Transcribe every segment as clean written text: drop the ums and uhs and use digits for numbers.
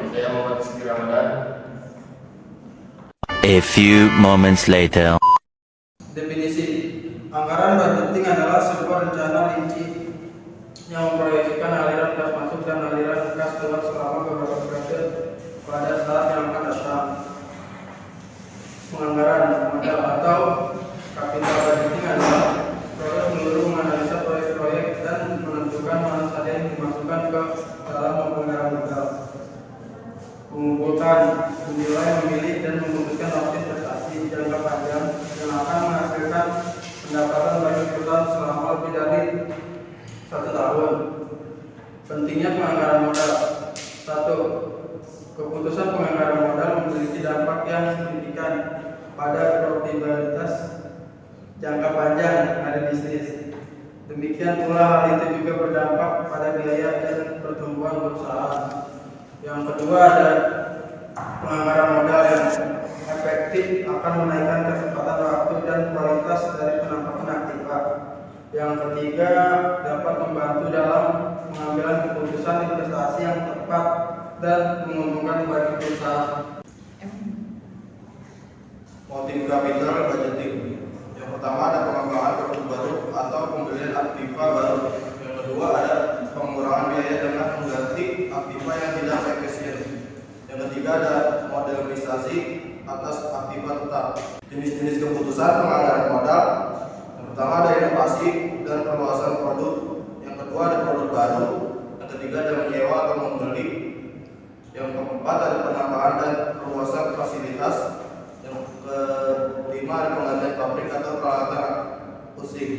Saya Muhammad Rizky Ramadan. A few moments later. Definisi anggaran budgeting adalah sebuah rencana rinci yang memproyeksikan aliran kas masuk dan aliran kas keluar selama beberapa periode pada saat yang akan datang. Penganggaran modal atau capital budgeting adalah proses menyeluruh menganalisa proyek-proyek dan menentukan mana saja yang dimasukkan ke dalam penganggaran modal. Mengumpulkan, menilai, memilih, dan memutuskan opsi investasi jangka panjang yang akan menghasilkan pendapatan bagi perusahaan selama lebih dari 1 tahun. Pentingnya penganggaran modal. 1. Keputusan penganggaran modal memiliki dampak yang signifikan pada profitabilitas jangka panjang dari bisnis. Demikian pula hal itu juga berdampak pada biaya dan pertumbuhan perusahaan. Yang kedua ada penganggaran modal yang efektif akan menaikkan kecepatan waktu dan kualitas dari penampakan aktiva. Yang ketiga dapat membantu dalam pengambilan keputusan investasi yang tepat dan menguntungkan bagi perusahaan. Motif capital budgeting. Yang pertama ada pengembangan produk baru atau pembelian aktiva baru. Yang kedua ada pengurangan biaya dengan mengganti aktiva yang tidak efisien. Yang ketiga ada modernisasi atas aktiva tetap. Jenis-jenis keputusan penganggaran modal. Yang pertama ada inovasi dan perluasan produk. Yang kedua ada produk baru. Yang ketiga ada menyewa atau membeli. Yang keempat ada penambahan dan perluasan fasilitas. Yang kelima ada penggantian pabrik atau peralatan pusing.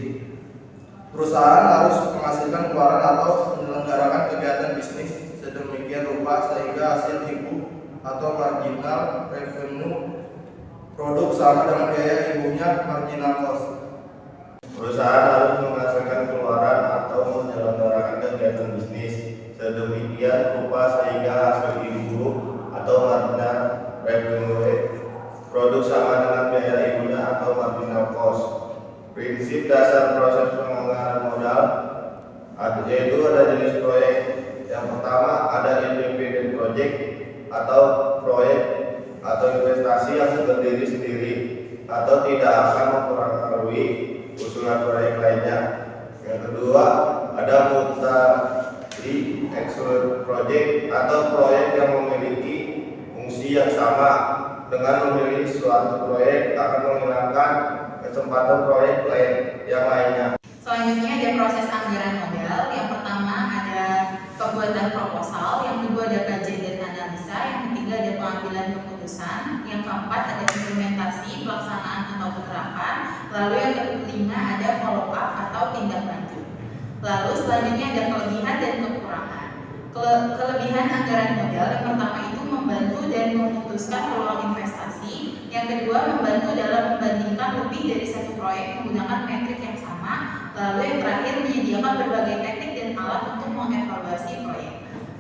Perusahaan harus menghasilkan keluaran atau menyelenggarakan kegiatan bisnis sedemikian rupa sehingga hasil ibu atau marginal revenue produk sama dengan biaya ibunya marginal cost. Perusahaan harus menghasilkan keluaran atau menyelenggarakan kegiatan bisnis sedemikian rupa sehingga hasil ibu atau marginal revenue produk sama dengan biaya ibunya atau marginal cost. Prinsip dasar proses penganggaran modal yaitu ada jenis proyek. Yang pertama ada independent project atau proyek atau investasi yang berdiri sendiri atau tidak akan mempengaruhi usulan proyek lainnya. Yang kedua ada multi excellent project atau proyek yang memiliki fungsi yang sama. Dengan memilih suatu proyek akan menghilangkan kesempatan proyek yang lainnya. Selanjutnya ada proses anggaran modal. Yang pertama ada pembuatan proposal, yang kedua ada kajian dan analisa, yang ketiga ada pengambilan keputusan, yang keempat ada implementasi, pelaksanaan atau penerapan, lalu yang kelima ada follow up atau tindak lanjut. Lalu selanjutnya ada kelebihan dan kekurangan. Kelebihan anggaran modal yang pertama itu membantu dan memutuskan peluang investasi, yang kedua membantu dalam membandingkan lebih dari satu proyek menggunakan metrik yang sama, lalu yang terakhir menyediakan berbagai teknik dan alat untuk mengevaluasi proyek.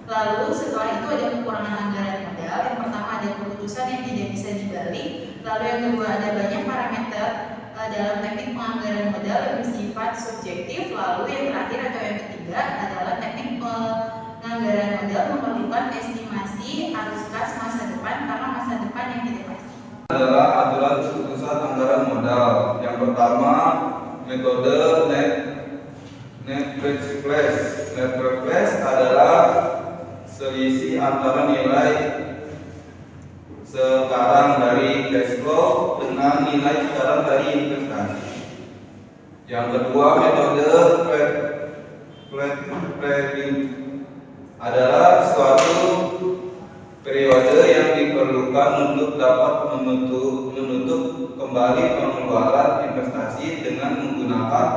Lalu setelah itu ada kekurangan anggaran modal. Yang pertama ada keputusan yang tidak bisa dibalik, lalu yang kedua ada banyak parameter dalam teknik penganggaran modal yang bersifat subjektif, lalu yang terakhir atau yang ketiga adalah teknik penganggaran modal memerlukan estimasi arus kas masa depan karena masa depan yang tidak pasti. Adalah aturan keputusan anggaran modal. Yang pertama metode net present adalah selisih antara nilai sekarang dari cash flow dengan nilai sekarang dari investasi. Yang kedua metode flat adalah suatu periode yang diperlukan untuk dapat menutup kembali pengeluaran investasi dengan menggunakan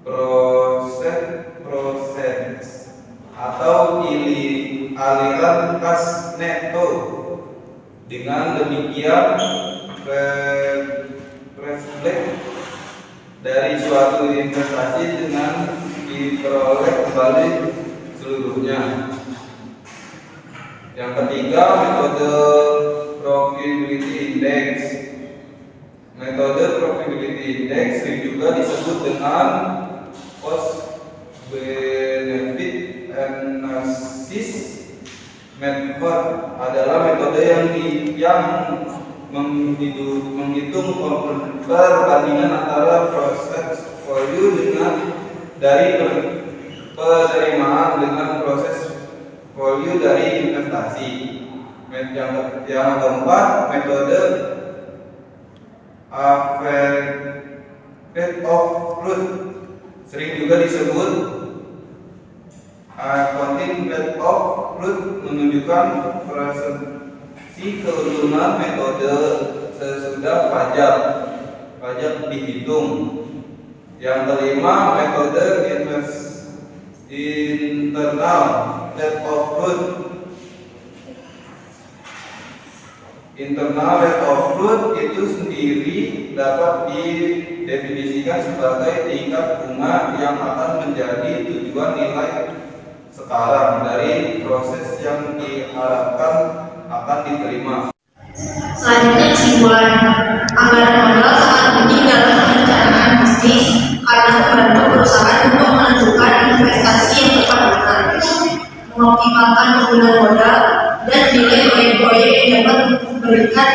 proses atau aliran kas neto. Dengan demikian refleks dari suatu investasi dengan diperoleh kembali seluruhnya. Yang ketiga metode profitability index. Metode profitability index juga disebut dengan cost benefit analysis Method adalah metode yang menghitung perbandingan antara proses value dari penerimaan dengan proses value dari investasi. Yang keempat, metode average of truth, sering juga disebut accounting rate of truth, menunjukkan persepsi keuntungan metode sesudah pajak dihitung. Yang kelima, metode internal rate of truth. Internal rate of truth itu sendiri dapat didefinisikan sebagai tingkat bunga yang akan menjadi tujuan nilai sekarang dari proses yang diharapkan akan diterima. Selanjutnya kesimpulan, anggaran modal sangat penting dalam perencanaan bisnis karena membantu perusahaan untuk menentukan investasi yang tepat benar, mengoptimalkan penggunaan modal dan menilai proyek-proyek yang dapat memberikan